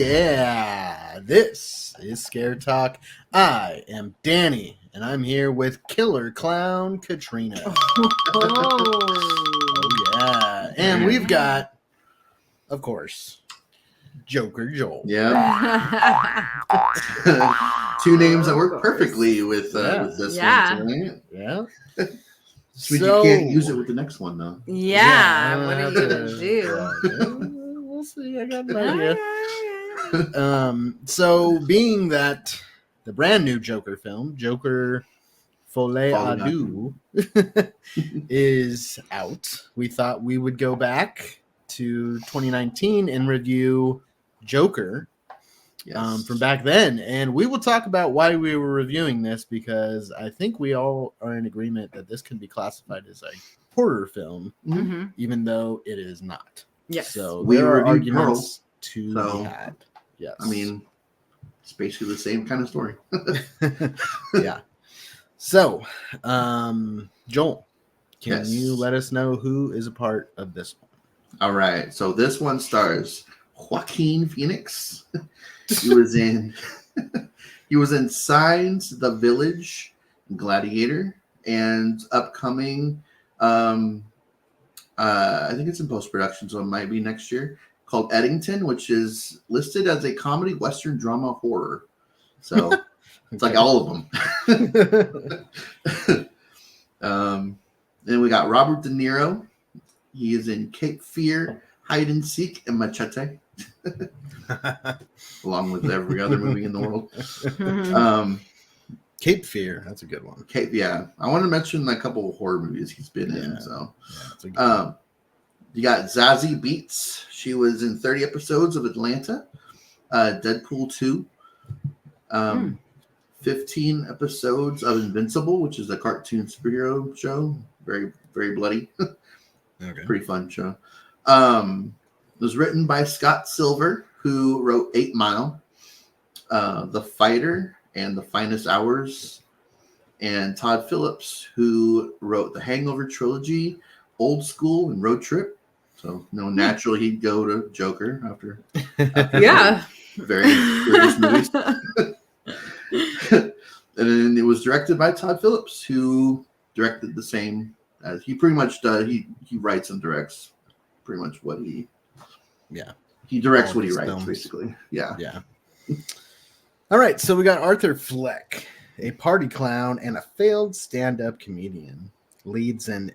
yeah, this is Scare Talk. I am Danny, and I'm here with Killer Clown Katrina. Oh yeah, and we've got, of course, Joker Joel. Yeah. Two names that work perfectly with this one tonight. Yeah. Sweet, you can't use it with the next one though. Yeah, what are you gonna do? We'll see. I got an idea. So being that the brand new Joker film, Joker Folie Deux, is out, we thought we would go back to 2019 and review Joker from back then. And we will talk about why we were reviewing this, because I think we all are in agreement that this can be classified as a horror film, even though it is not. Yes. So there are arguments to be had. Yes. I mean, it's basically the same kind of story. Yeah. So, Joel, can you let us know who is a part of this one? All right. So this one stars Joaquin Phoenix. He was in Signs, The Village, Gladiator, and upcoming. I think it's in post-production, so it might be next year, called Eddington, which is listed as a comedy, western, drama, horror. So it's like all of them. Then we got Robert De Niro. He is in Cape Fear, Hide and Seek, and Machete, along with every other movie in the world. Cape Fear, that's a good one. I want to mention a couple of horror movies he's been in. So, you got Zazie Beetz. She was in 30 episodes of Atlanta, Deadpool 2, 15 episodes of Invincible, which is a cartoon superhero show. Very, very bloody. Pretty fun show. It was written by Scott Silver, who wrote 8 Mile, The Fighter, and The Finest Hours, and Todd Phillips, who wrote the Hangover trilogy, Old School, and Road Trip. So, naturally he'd go to Joker after very serious movies. And then it was directed by Todd Phillips, who directed the same as he pretty much does. He writes and directs pretty much what he directs what he writes films. Basically. Yeah. All right, so we got Arthur Fleck, a party clown and a failed stand-up comedian, leads an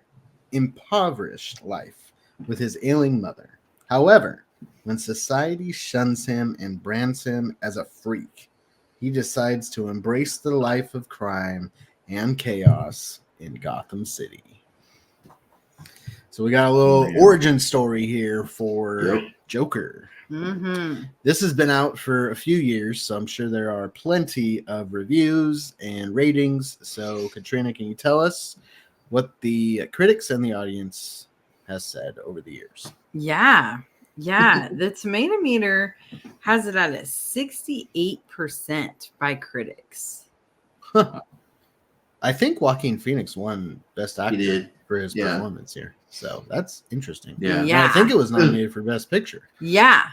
impoverished life with his ailing mother. However, when society shuns him and brands him as a freak, he decides to embrace the life of crime and chaos in Gotham City. So we got a little origin story here for Joker. This has been out for a few years, so I'm sure there are plenty of reviews and ratings. So, Katrina, can you tell us what the critics and the audience has said over the years? Yeah. The tomato meter has it at a 68% by critics. I think Joaquin Phoenix won Best Actor for his performance here. So that's interesting. Yeah. I think it was nominated for Best Picture. Yeah.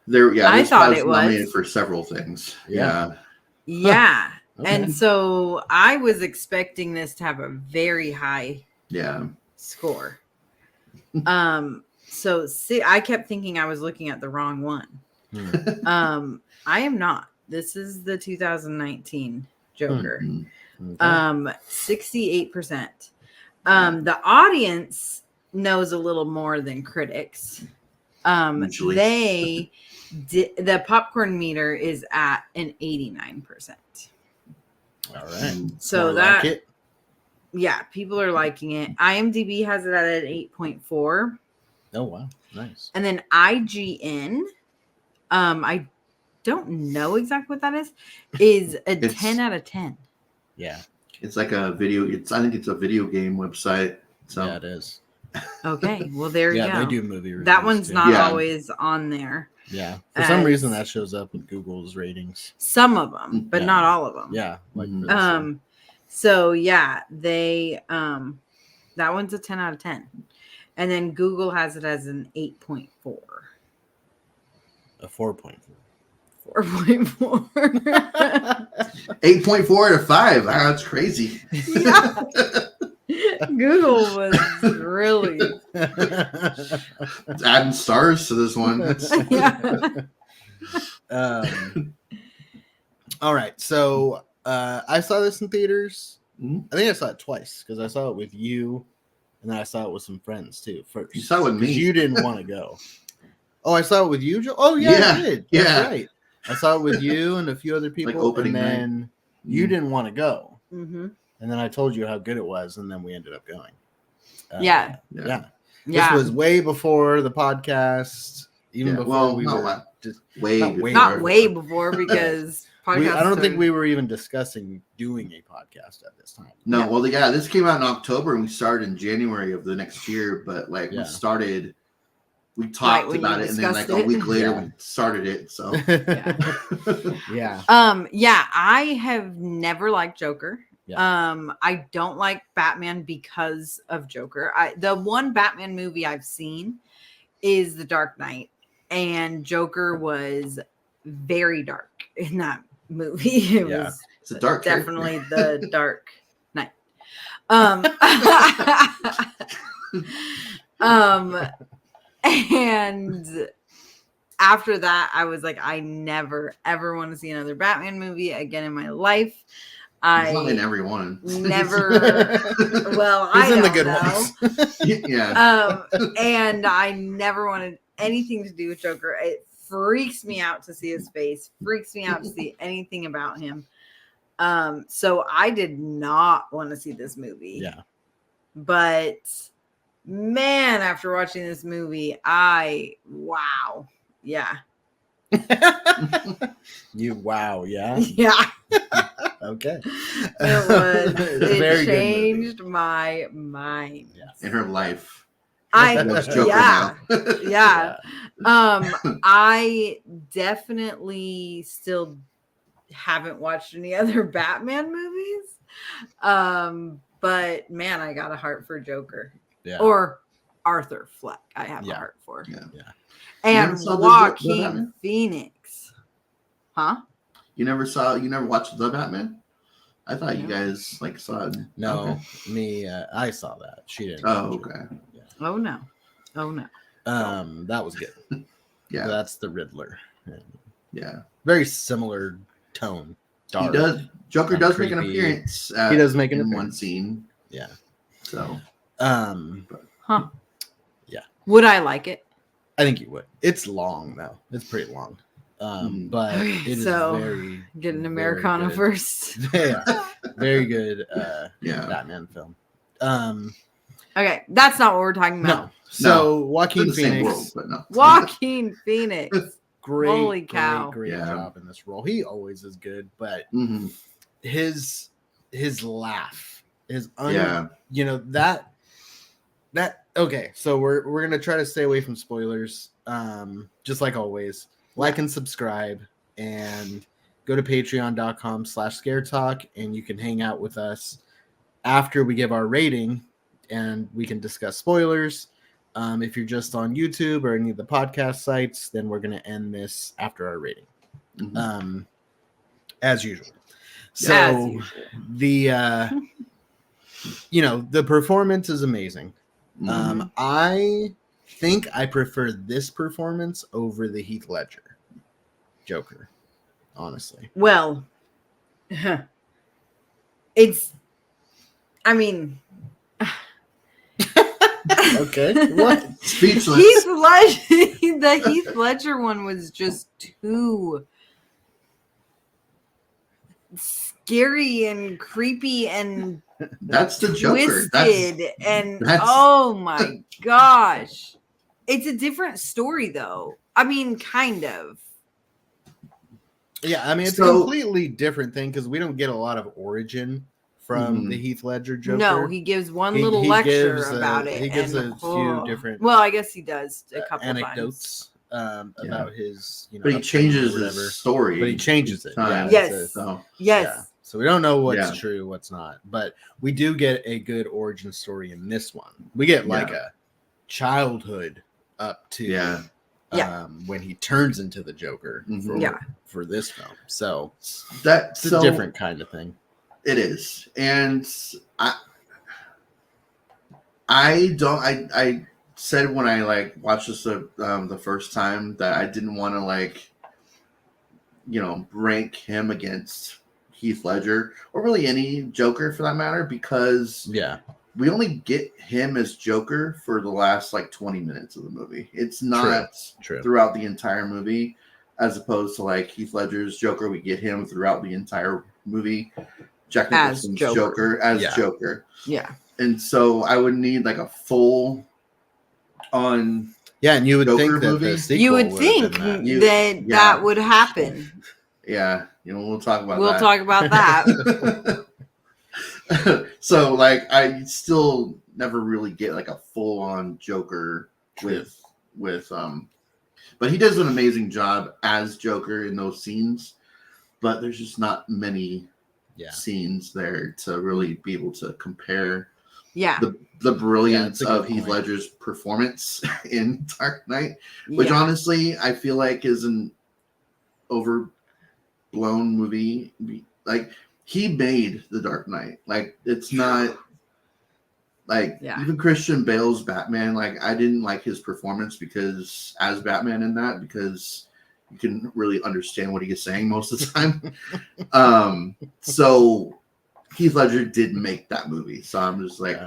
I thought it was nominated for several things. Yeah. Okay. And so I was expecting this to have a very high score. So I kept thinking I was looking at the wrong one. I am not. This is the 2019 Joker. 68%. The audience knows a little more than critics. The popcorn meter is at an 89%. All right. So people are liking it. IMDb has it at an 8.4. Oh wow, nice. And then IGN, I don't know exactly what that is a 10 out of 10. Yeah. It's like a video. I think it's a video game website. So yeah, it is. Okay, well there you go. Yeah, they do movie reviews. That one's not always on there. Yeah, for some reason that shows up in Google's ratings. Some of them, but not all of them. Yeah. So they that one's a 10 out of 10, and then Google has it as an 8.4. A 4.4. 4.4. 8.4 out of 5. Wow, that's crazy. Yeah. Google was really. It's adding stars to this one. Yeah. All right. So I saw this in theaters. Mhm. I think I saw it twice because I saw it with you, and then I saw it with some friends too. First, You saw it with me. You didn't want to go. Oh, I saw it with you, Joe. Oh yeah, I did. That's Yeah. right. I saw it with you and a few other people, opening and then you didn't want to go. Mm-hmm. And then I told you how good it was, and then we ended up going. Yeah. This was way before the podcast, even before we were just not way before because I don't think we were even discussing doing a podcast at this time. No, well, this came out in October, and we started in January of the next year. But we talked about it, and then like a week later, we started it. So yeah. I have never liked Joker. Yeah. I don't like Batman because of Joker. The one Batman movie I've seen is The Dark Knight, and Joker was very dark in that movie. It was it's a dark definitely the Dark Knight. And after that, I was like, I never ever want to see another Batman movie again in my life. He's not in every one. Never. Well, he's in the good ones. Yeah. And I never wanted anything to do with Joker. It freaks me out to see his face. Freaks me out to see anything about him. So I did not want to see this movie. Yeah. But man, after watching this movie, wow. Yeah. Yeah. Okay. It changed my mind. In her life. Yeah. I definitely still haven't watched any other Batman movies. But man, I got a heart for Joker. Yeah. Or Arthur Fleck. I have a heart for. Yeah. And Joaquin Phoenix. Huh? You never watched The Batman? I thought you guys saw it. No, me, I saw that. She didn't. Oh, okay. Yeah. Oh no. That was good. Yeah. That's the Riddler. Yeah. Very similar tone. Dark. Joker does make an appearance. He does make in one scene. Yeah. So. Huh. Yeah. Would I like it? I think you would. It's long though. It's pretty long. But it is very get an Americana first. Yeah. Very good Batman film. Okay, that's not what we're talking about. No. So Joaquin Phoenix. Joaquin Phoenix. Great. Holy cow. Great job in this role. He always is good, but his laugh is that okay, so we're gonna try to stay away from spoilers. Just like always. Like and subscribe and go to patreon.com/scaretalk and you can hang out with us after we give our rating and we can discuss spoilers. If you're just on YouTube or any of the podcast sites, then we're going to end this after our rating. As usual. So the the performance is amazing. I think I prefer this performance over the Heath Ledger Joker, honestly. Well, okay. What? Speechless. The Heath Ledger one was just too scary and creepy and that's the Joker. Twisted oh my gosh. It's a different story though. I mean, kind of. Yeah, I mean, it's a completely different thing because we don't get a lot of origin from the Heath Ledger Joker. No, he gives one little lecture about it. He gives a few different. Well, I guess he does a couple anecdotes about his. But he changes his story. But he changes it. Yes. Yes. So we don't know what's true, what's not, but we do get a good origin story in this one. We get like a childhood up to when he turns into the Joker for this film. So that's a different kind of thing. It is. And I said when I like watched this the first time that I didn't want to like, rank him against Heath Ledger or really any Joker for that matter, because we only get him as Joker for the last like 20 minutes of the movie. It's not True. throughout the entire movie, as opposed to like Heath Ledger's Joker. We get him throughout the entire movie. Jack Nicholson's Joker as Joker. Yeah. And so I would need like a full on and you would Joker think that movie. the sequel You would think that would happen. Yeah, we'll talk about that. We'll talk about that. So like I still never really get like a full on Joker with but he does an amazing job as Joker in those scenes, but there's just not many scenes there to really be able to compare the brilliance of Heath Ledger's performance in Dark Knight, which honestly I feel like is an overblown movie. Like he made The Dark Knight. Like it's not like even Christian Bale's Batman. Like I didn't like his performance because as Batman in that, because you can really understand what he is saying most of the time. So Heath Ledger did make that movie. So I'm just like,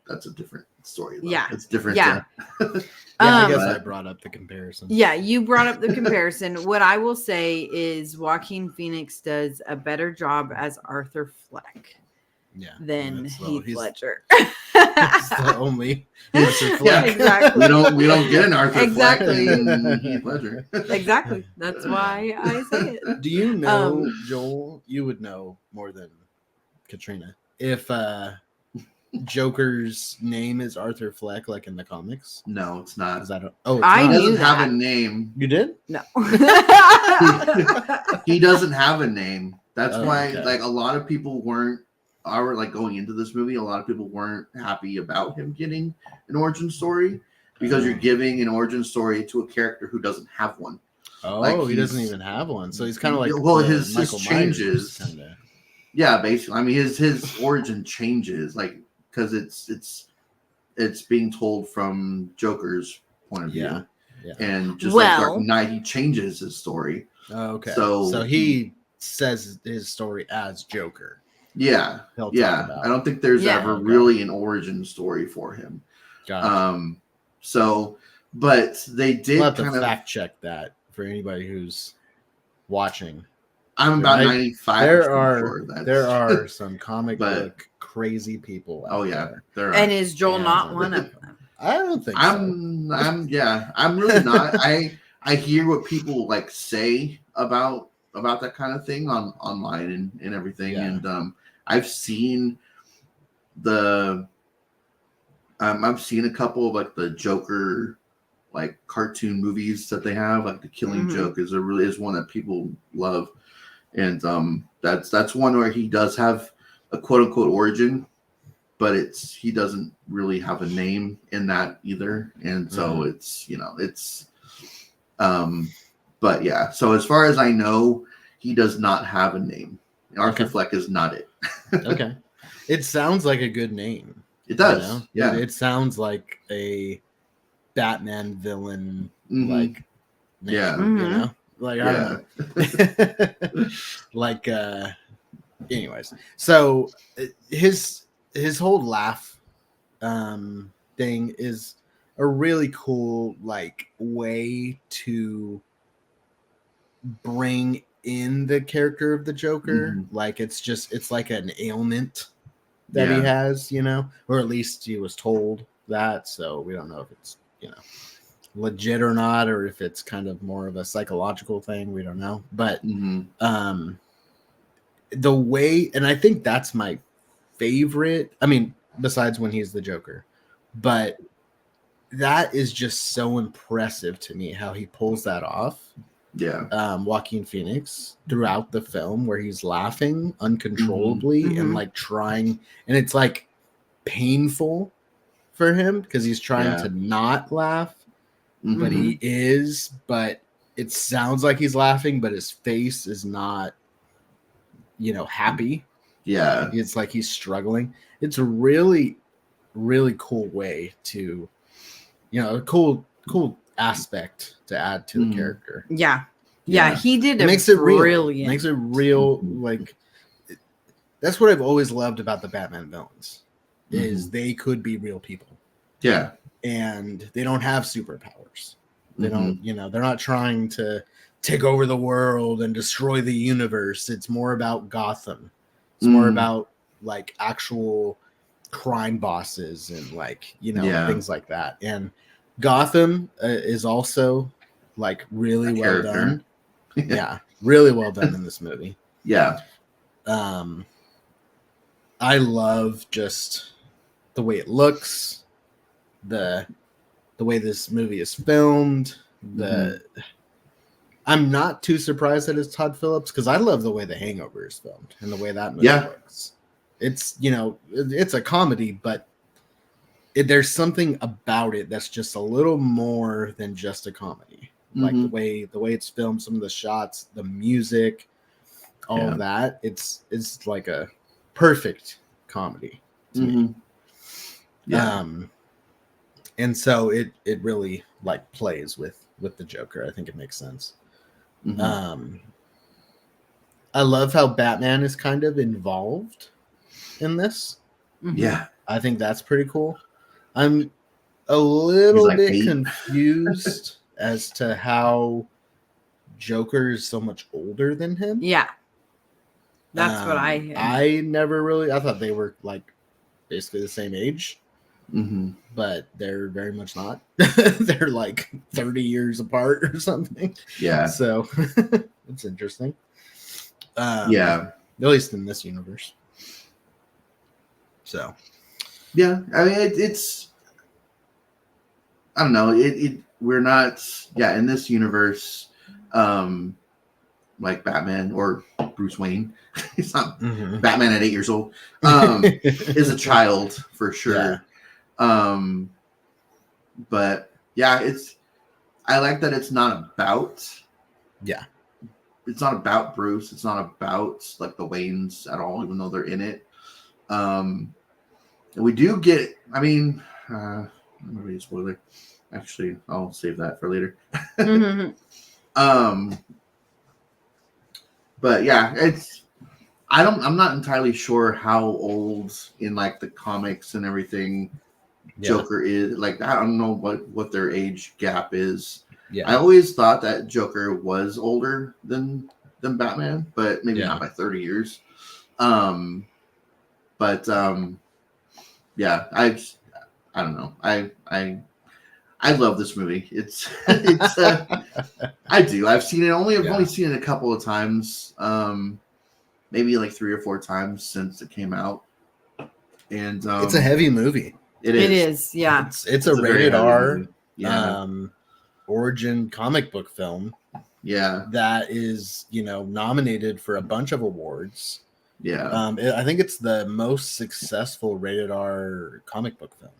that's a different story. Though. Yeah. It's different. I guess I brought up the comparison. Yeah, you brought up the comparison. What I will say is Joaquin Phoenix does a better job as Arthur Fleck than Heath Ledger. It's the only Arthur Fleck. Exactly. We don't get an Arthur Fleck in Heath Ledger. Exactly. That's why I say it. Do you know, Joel? You would know more than Katrina. If Joker's name is Arthur Fleck, like in the comics? No, it's not. Is that he doesn't have a name. You did? No. He doesn't have a name. That's why, like, a lot of people like going into this movie. A lot of people weren't happy about him getting an origin story because you're giving an origin story to a character who doesn't have one. Oh, like he doesn't even have one. So he's kind of like his Michael changes. Myers, kinda. Yeah, basically. I mean, his origin changes, like because it's being told from Joker's point of view, and just like Dark Knight, he changes his story. Okay, so he says his story as Joker. Yeah, He'll talk about. I don't think there's ever really an origin story for him. Gotcha. So, but they did we'll have to fact check that for anybody who's watching. I'm about 95. There are some comic book crazy people out there. There are. And is Joel not one of them? I don't think I'm really not. I hear what people like say about that kind of thing online and everything. And I've seen I've seen a couple of like the Joker like cartoon movies that they have, like The Killing Joke is one that people love. And that's one where he does have a quote unquote origin, but he doesn't really have a name in that either. And so but yeah. So as far as I know, he does not have a name. Arthur Fleck is not it. Okay. It sounds like a good name. It does. Yeah. It sounds like a Batman villain like name, you know? Like I don't know. Like anyways. So his whole laugh thing is a really cool like way to bring in the character of the Joker. Like it's like an ailment that he has, you know, or at least he was told that. So we don't know if it's, you know, legit or not, or if it's kind of more of a psychological thing. We don't know. But the way, and I think that's my favorite, I mean, besides when he's the Joker, but that is just so impressive to me how he pulls that off. Joaquin Phoenix throughout the film where he's laughing uncontrollably and like trying, and it's like painful for him because he's trying to not laugh, but he is. But it sounds like he's laughing, but his face is not, happy. Yeah. It's like he's struggling. It's a really, really cool way to, a cool aspect to add to the character. Yeah. He did. It makes it real. Brilliant. Makes it real. Like, that's what I've always loved about the Batman villains is they could be real people. Yeah. And they don't have superpowers. They don't, they're not trying to take over the world and destroy the universe. It's more about Gotham. It's more about like actual crime bosses and like, things like that. And Gotham is also like really well done. Yeah, really well done in this movie. Yeah. I love just the way it looks, the way this movie is filmed. I'm not too surprised that it's Todd Phillips because I love the way The Hangover is filmed and the way that movie looks. It's it's a comedy, but there's something about it that's just a little more than just a comedy. Like the way it's filmed, some of the shots, the music, all of that. It's like a perfect comedy to me. Yeah. And so it really like plays with the Joker. I think it makes sense. I love how Batman is kind of involved in this. Yeah. I think that's pretty cool. I'm a little bit confused as to how Joker is so much older than him. Yeah. That's what I never really, I thought they were like basically the same age. But they're very much not. They're like 30 years apart or something. Yeah. So it's interesting. At least in this universe. So. Yeah. I mean, it's, I don't know. We're not, in this universe, like Batman or Bruce Wayne. It's not Batman at 8 years old. Is a child for sure. Yeah. But I like that it's not about it's not about Bruce, it's not about like the Waynes at all, even though they're in it. And we do get, I mean, I'm gonna read a spoiler. Actually, I'll save that for later. But yeah, I'm not entirely sure how old in like the comics and everything Joker is. Like, I don't know what their age gap is. Yeah. I always thought that Joker was older than Batman, but maybe not by 30 years. I don't know. I love this movie. It's I do. I've seen it I've only seen it a couple of times. Maybe like 3 or 4 times since it came out. And it's a heavy movie. It is. It is, yeah. It's a rated R origin comic book film. Yeah. That is, nominated for a bunch of awards. Yeah. I think it's the most successful rated R comic book film.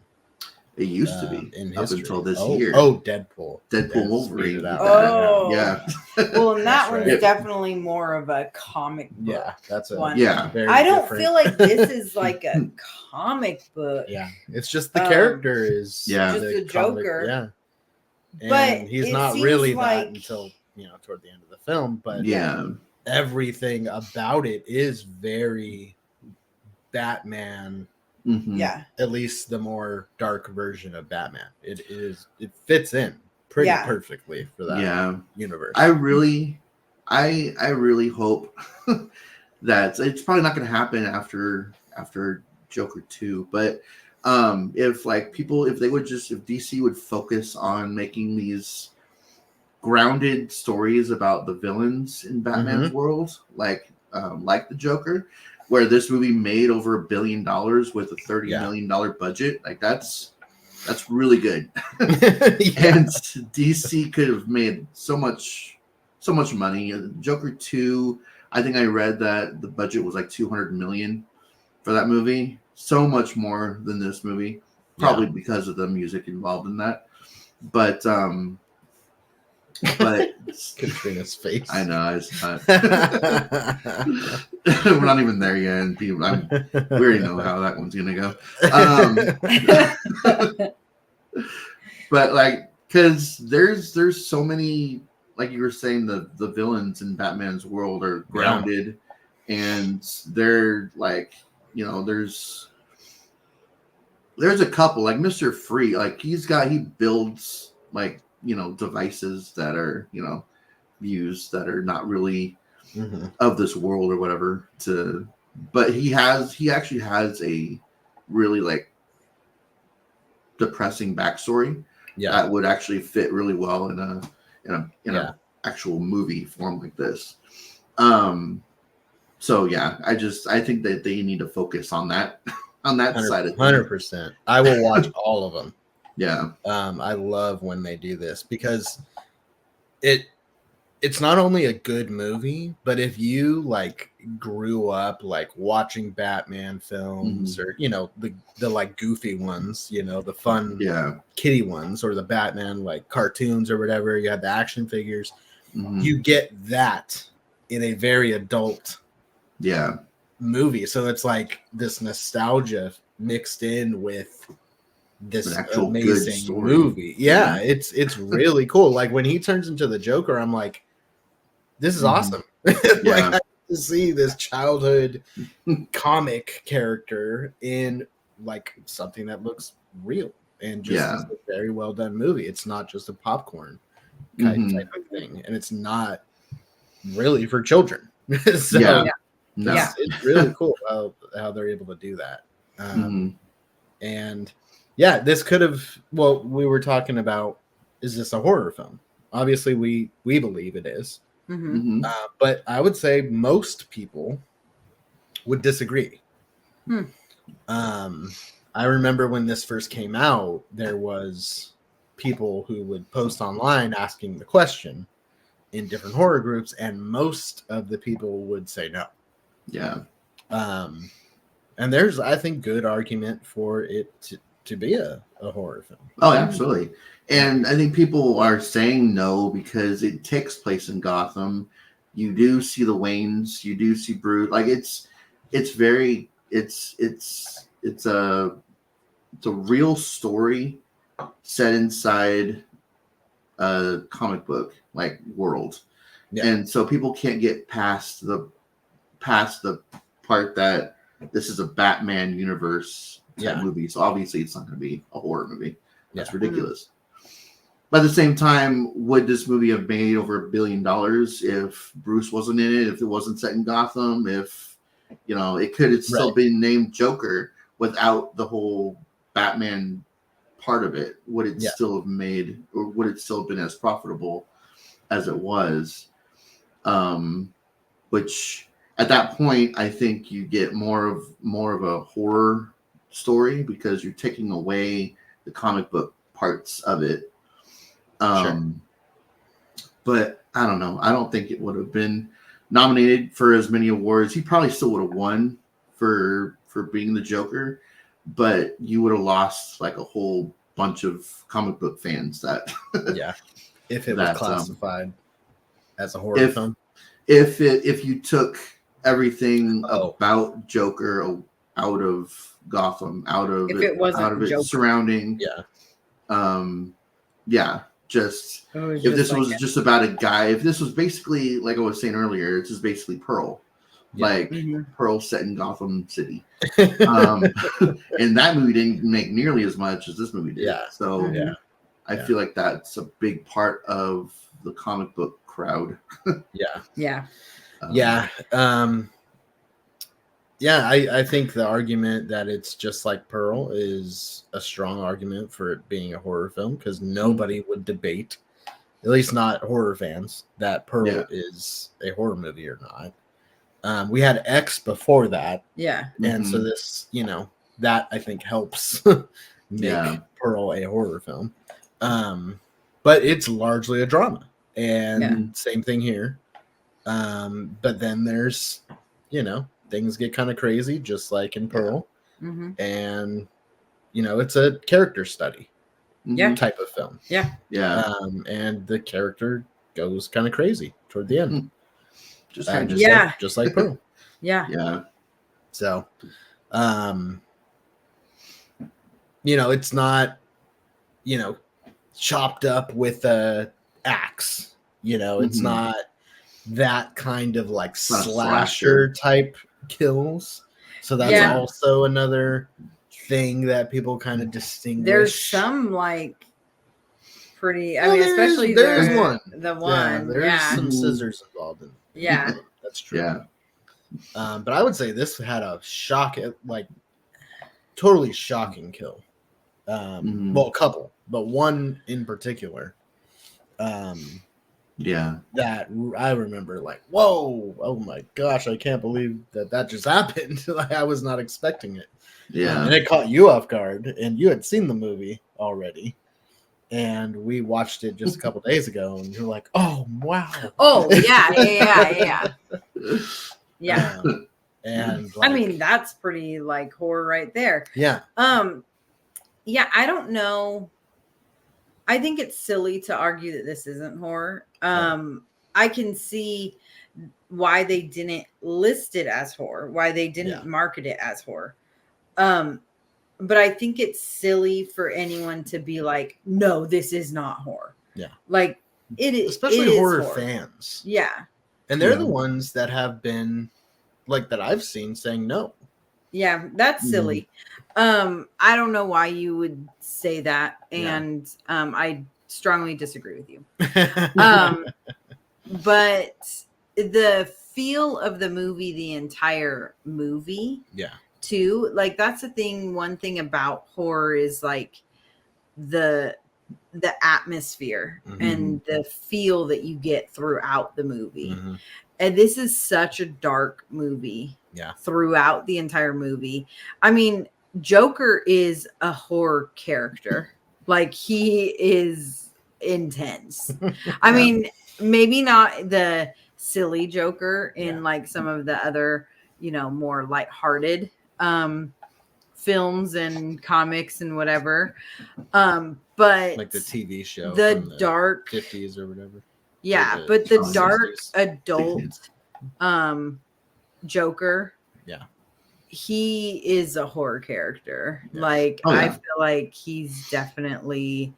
It used to be in up history. until this year. Oh, Deadpool. Wolverine. Oh, yeah. Well, and that one's definitely more of a comic book. Yeah, that's one. Very I don't different. feel like this is like a comic book. Yeah, it's just the character is just the Joker. Yeah, and but he's not really that until toward the end of the film. But everything about it is very Batman. Yeah, at least the more dark version of Batman. It fits in pretty perfectly for that universe. I really hope that it's probably not going to happen after Joker 2, but if DC would focus on making these grounded stories about the villains in Batman's world, like the Joker, where this movie made over $1 billion with a $30 million budget, like that's really good. And DC could have made so much money. Joker 2, I think I read that the budget was like $200 million for that movie. So much more than this movie, probably because of the music involved in that. but Katrina's face. I know it's not. We're not even there yet, and people, we already know how that one's gonna go. But like, because there's so many, like you were saying, the villains in Batman's world are grounded, and they're like, there's a couple like Mr. Free, like he builds like devices that are used that are not really of this world or whatever, but he actually has a really like depressing backstory that would actually fit really well in a actual movie form like this. So yeah, I think that they need to focus on that side of things. 100%. I will watch all of them. Yeah. I love when they do this because it's not only a good movie, but if you like grew up like watching Batman films or the like goofy ones, the fun kiddie ones, or the Batman like cartoons or whatever, you have the action figures, you get that in a very adult movie. So it's like this nostalgia mixed in with this amazing movie. Yeah, it's really cool. Like when he turns into the Joker, I'm like, this is awesome. Like I get to see this childhood comic character in like something that looks real and just is a very well done movie. It's not just a popcorn type of thing, and it's not really for children. So it's really cool how they're able to do that. And this could have. Well, we were talking about, is this a horror film? Obviously, we believe it is. But I would say most people would disagree. I remember when this first came out, there was people who would post online asking the question in different horror groups, and most of the people would say no. Yeah. And there's, I think, good argument for it to be a horror film. Oh, absolutely. And I think people are saying no because it takes place in Gotham. You do see the Waynes, you do see Bruce. Like it's a real story set inside a comic book like world. Yeah. And so people can't get past the part that this is a Batman universe type movie. So obviously it's not going to be a horror movie. That's ridiculous. But at the same time, would this movie have made over $1 billion if Bruce wasn't in it, if it wasn't set in Gotham, if it could have still been named Joker without the whole Batman part of it? Would it still have made, or would it still have been as profitable as it was? Which at that point, I think you get more of a horror story because you're taking away the comic book parts of it. But I don't know. I don't think it would have been nominated for as many awards. He probably still would have won for being the Joker, but you would have lost like a whole bunch of comic book fans that if it was classified as a horror film. If you took everything about Joker out of Gotham, out of its surrounding, just if this was just about a guy, if this was basically like I was saying earlier, it's just basically Pearl, Pearl set in Gotham City, and that movie didn't make nearly as much as this movie did. I feel like that's a big part of the comic book crowd. I think the argument that it's just like Pearl is a strong argument for it being a horror film, because nobody would debate, at least not horror fans, that Pearl is a horror movie or not. We had X before that. And so this, that I think helps make Pearl a horror film. But it's largely a drama. And same thing here. But then there's, things get kind of crazy, just like in Pearl. And, it's a character study. Yeah. type of film. Yeah. Yeah. And the character goes kind of crazy toward the end. Just kind of just like Pearl. Yeah. Yeah. So, it's not, chopped up with a axe. It's not that kind of like Not a slasher type kills. So that's also another thing that people kind of distinguish. There's some like pretty. I mean, especially there's one. The one. There's some scissors involved in it. Yeah. That's true. Yeah. But I would say this had a totally shocking kill. Well, a couple, but one in particular. That I remember like, whoa, oh my gosh, I can't believe that just happened. I was not expecting it. Yeah. And it caught you off guard, and you had seen the movie already. And we watched it just a couple days ago, and you're like, oh, wow. Oh, yeah. Yeah. And I mean, that's pretty like horror right there. Yeah. Yeah, I don't know. I think it's silly to argue that this isn't horror. I can see why they didn't list it as horror, why they didn't market it as horror. But I think it's silly for anyone to be like, no, this is not horror. Yeah. Like it is, especially horror fans. Yeah. And they're the ones that have been like that I've seen saying no. Yeah, that's silly. I don't know why you would say that, and I strongly disagree with you. But the feel of the movie, the entire movie, too, like that's the thing. One thing about horror is like the atmosphere and the feel that you get throughout the movie. And this is such a dark movie. Yeah. Throughout the entire movie. I mean, Joker is a horror character. Like he is intense. I mean, maybe not the silly Joker in like some of the other, more lighthearted films and comics and whatever. But like the TV show, the dark 50s or whatever. Yeah, but the dark 60s. Adult Joker, he is a horror character. Like I feel like he's definitely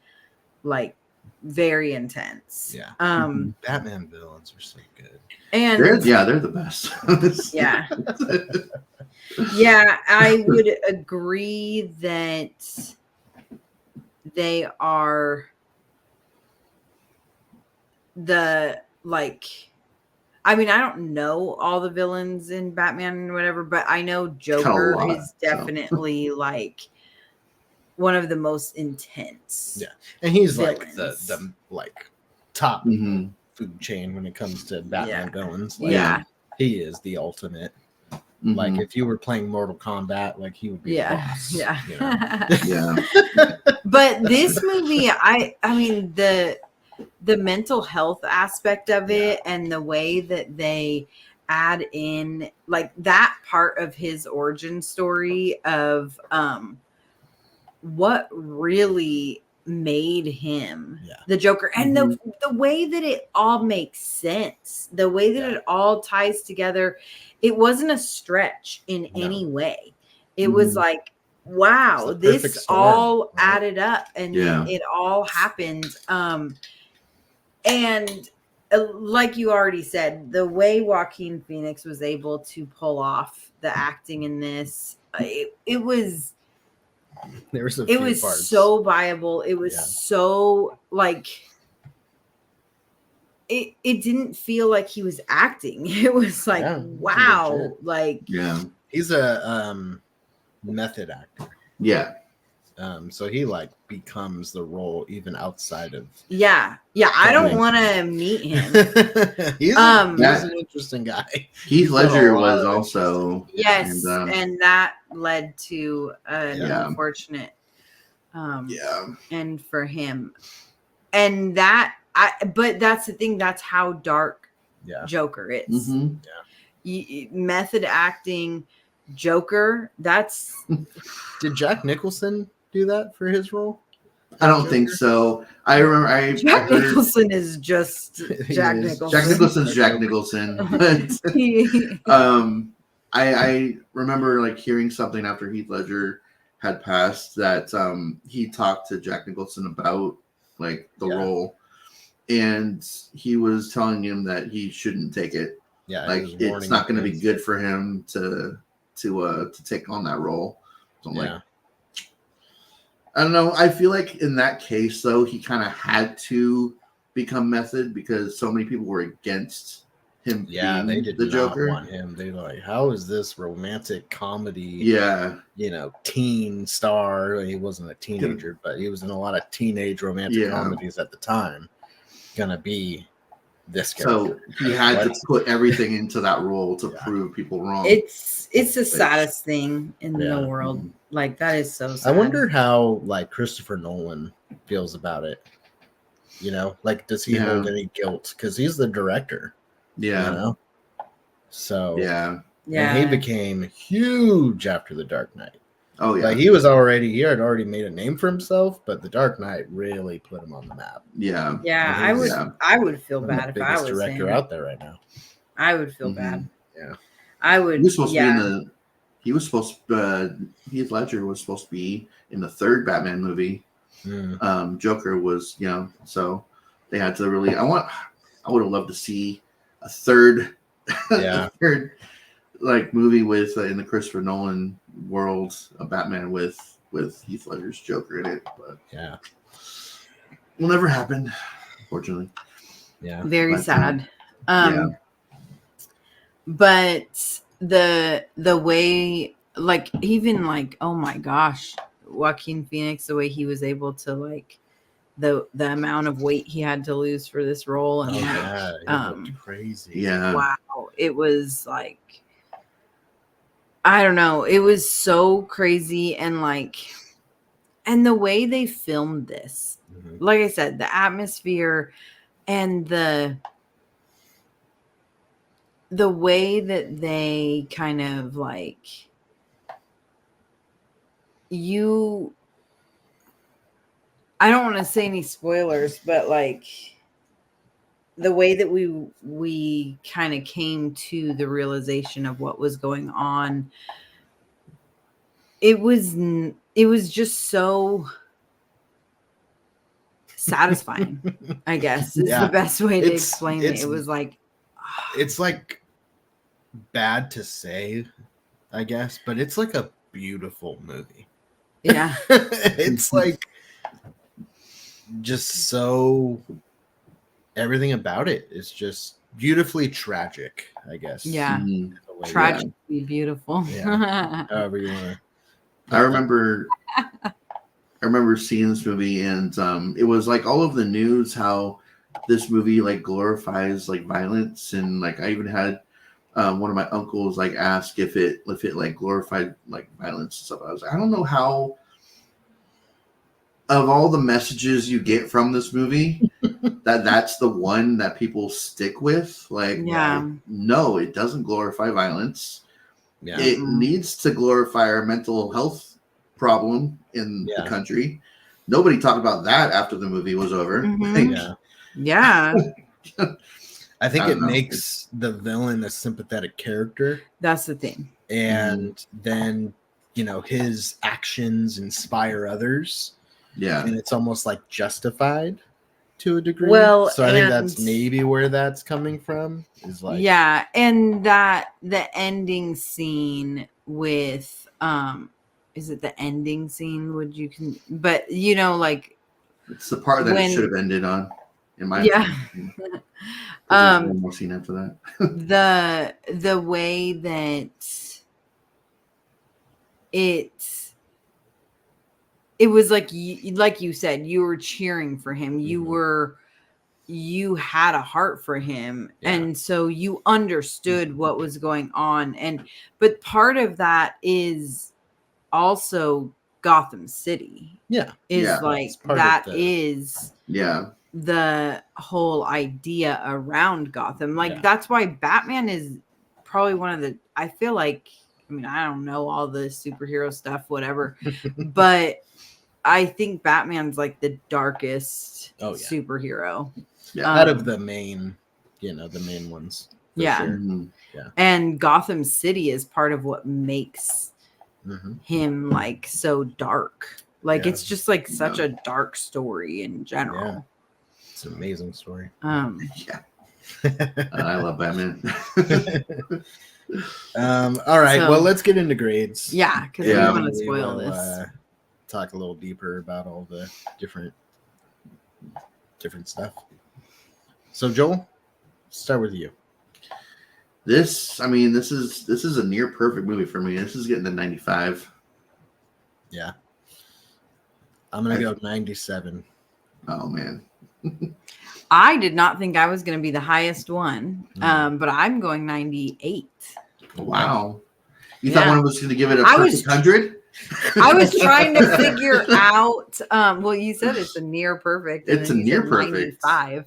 like very intense. Yeah. Batman villains are so good. And they're the best. Yeah. Yeah, I would agree that they are I mean, I don't know all the villains in Batman and whatever, but I know Joker is definitely like one of the most intense. Yeah. And he's villains. Like the like top food chain when it comes to Batman villains. Like, he is the ultimate. Like if you were playing Mortal Kombat, like he would be the boss. Yeah. But this movie, I mean the mental health aspect of it and the way that they add in like that part of his origin story of what really made him the Joker and the way that it all makes sense, the way that it all ties together. It wasn't a stretch in any way. It was like, wow, this all added up and it all happened. And like you already said, the way Joaquin Phoenix was able to pull off the acting in this, it was parts. so viable. It was so like it didn't feel like he was acting. It was like wow, like he's a method actor. Yeah. So he like becomes the role even outside of I don't want to meet him. he's an interesting guy. Heath Ledger was also and that led to an unfortunate and for him and that but that's the thing, that's how dark Joker is. Method acting Joker, that's did Jack Nicholson do that for his role? I don't think so. I remember Jack Nicholson is just Jack Nicholson. Jack Nicholson's Jack Nicholson. But I remember like hearing something after Heath Ledger had passed that he talked to Jack Nicholson about like the role, and he was telling him that he shouldn't take it. Yeah, like it's not going to be good for him to take on that role. So I'm like, I don't know. I feel like in that case, though, he kind of had to become Method because so many people were against him. Yeah, being they did the not Joker. want him. They were like, how is this romantic comedy? Yeah, teen star. He wasn't a teenager, but he was in a lot of teenage romantic comedies at the time. Gonna be this character. So he had to put everything into that role to prove people wrong. It's the saddest thing in the world. Like that is so sad. I wonder how like Christopher Nolan feels about it. Like does he hold any guilt? Because he's the director. Yeah. So yeah. And he became huge after The Dark Knight. Oh yeah. Like he had already made a name for himself, but The Dark Knight really put him on the map. Yeah. Yeah, I would feel bad if I was director out there right now. I would feel bad. Yeah. I would. He was supposed to be Heath Ledger was supposed to be in the third Batman movie. Joker was, so they had to really. I would have loved to see a third, like movie with in the Christopher Nolan world, a Batman with Heath Ledger's Joker in it, but will never happen, unfortunately. Yeah, very sad. But the way, like even like, oh my gosh, Joaquin Phoenix, the way he was able to like the amount of weight he had to lose for this role, and crazy. Yeah, wow, it was like, I don't know, it was so crazy, and like, and the way they filmed this, like I said, the atmosphere and the way that they kind of like I don't want to say any spoilers, but like the way that we kind of came to the realization of what was going on, it was just so satisfying, I guess is the best way to explain it. It was like, it's like bad to say, I guess, but it's like a beautiful movie. Yeah. It's like just so everything about it is just beautifully tragic, I guess. Yeah. Tragically beautiful. Yeah. However you want to. I remember seeing this movie, and it was like all of the news how this movie like glorifies like violence, and like I even had one of my uncles like ask if it like glorified like violence and stuff. I was like, I don't know how, of all the messages you get from this movie, that's the one that people stick with. Like, no, it doesn't glorify violence. Yeah. It needs to glorify our mental health problem in the country. Nobody talked about that after the movie was over. Yeah. I think it makes the villain a sympathetic character. That's the thing. And then, his actions inspire others. Yeah. And it's almost like justified to a degree. Well, so I think that's maybe where that's coming from. Is like, yeah. And that the ending scene with, is it the ending scene? But like, it's the part that it should have ended on. In my opinion. One more scene after that. The way that it was like you said, you were cheering for him. You had a heart for him, and so you understood what was going on. But part of that is also Gotham City. The whole idea around Gotham. That's why Batman is probably one of the, I feel like, I mean, I don't know all the superhero stuff, whatever, but I think Batman's like the darkest Oh, yeah. superhero. Yeah. Out of the main, the main ones. For Yeah. Sure. Mhm. And Gotham City is part of what makes Mm-hmm. him like so dark. Like Yeah. it's just like such a dark story in general. Yeah. It's an amazing story. Yeah. I love Batman. All right. So- well, let's get into grades. Yeah, because Yeah. we want to We spoil will, this. talk a little deeper about all the different stuff. So, Joel, start with you. This is a near perfect movie for me. This is getting the 95. Yeah. I'm going to go 97. Oh man. I did not think I was going to be the highest one, Mm. but I'm going 98. Wow. You Yeah. thought one of us was going to give it a I was- perfect 100? I was trying to figure out. Well, you said it's a near perfect. And It's then a you near said perfect. 95.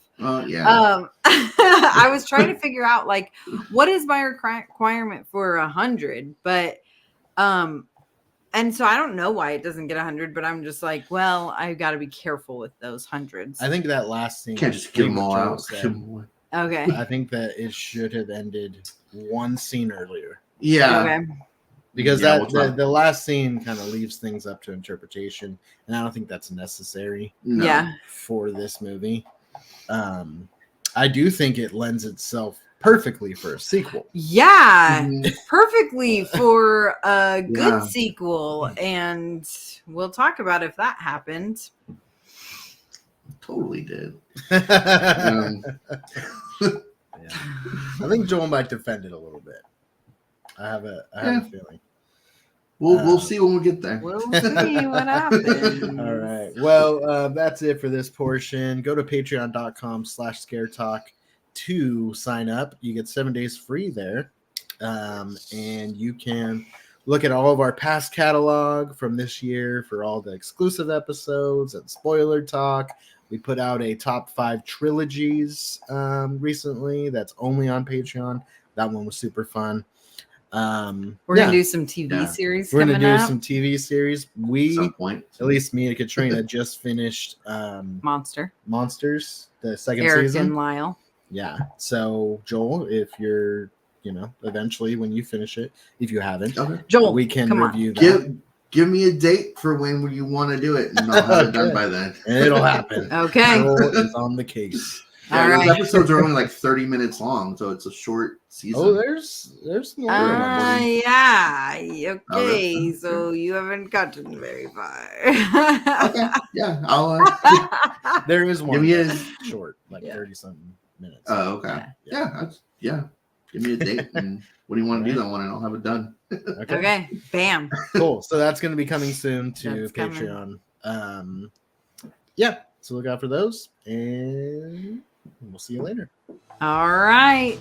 Yeah. I was trying to figure out like what is my requirement for 100, but and so I don't know why it doesn't get 100, but I'm just like, well, I've got to be careful with those hundreds. I think that last scene. Can't just give them all Joel out. said, Give 'em away. Okay. I think that it should have ended one scene earlier. Yeah. Okay. Because Yeah, that we'll talk- the last scene kind of leaves things up to interpretation, and I don't think that's necessary No. Yeah. for this movie. I do think it lends itself perfectly for a sequel. Yeah. Mhm. Perfectly for a good Yeah. sequel, and we'll talk about if that happened. Totally did. Yeah. I think Joel might defend it a little bit. I have a feeling. We'll see when we get there. We'll see what happens. All right. Well, that's it for this portion. Go to patreon.com/scaretalk to sign up. You get 7 days free there. And you can look at all of our past catalog from this year for all the exclusive episodes and spoiler talk. We put out a top 5 trilogies recently that's only on Patreon. That one was super fun. We're gonna do some TV series. We're gonna coming do up. some TV series. At We, some point. at least me and Katrina, just finished Monsters, the second Eric season. and Lyle. Yeah. So Joel, if you're, eventually when you finish it, if you haven't, Okay. Joel, we can come on. review that. Give me a date for when you want to do it, and I'll have it done Okay. by then. And it'll happen. Okay. Joel is on the case. Yeah, All those right. episodes are only like 30 minutes long, so it's a short season. Oh, there's more. Yeah. Okay. Okay. So you haven't gotten very far. Okay. Yeah, I'll. There is one Give me a- that's short, like Yeah. 30 something minutes. Oh, okay. Yeah. Give me a date, and when you want to do that one, and I'll have it done. Okay. Bam. Cool. So that's going to be coming soon to That's Patreon. Yeah. So look out for those, and we'll see you later. All right.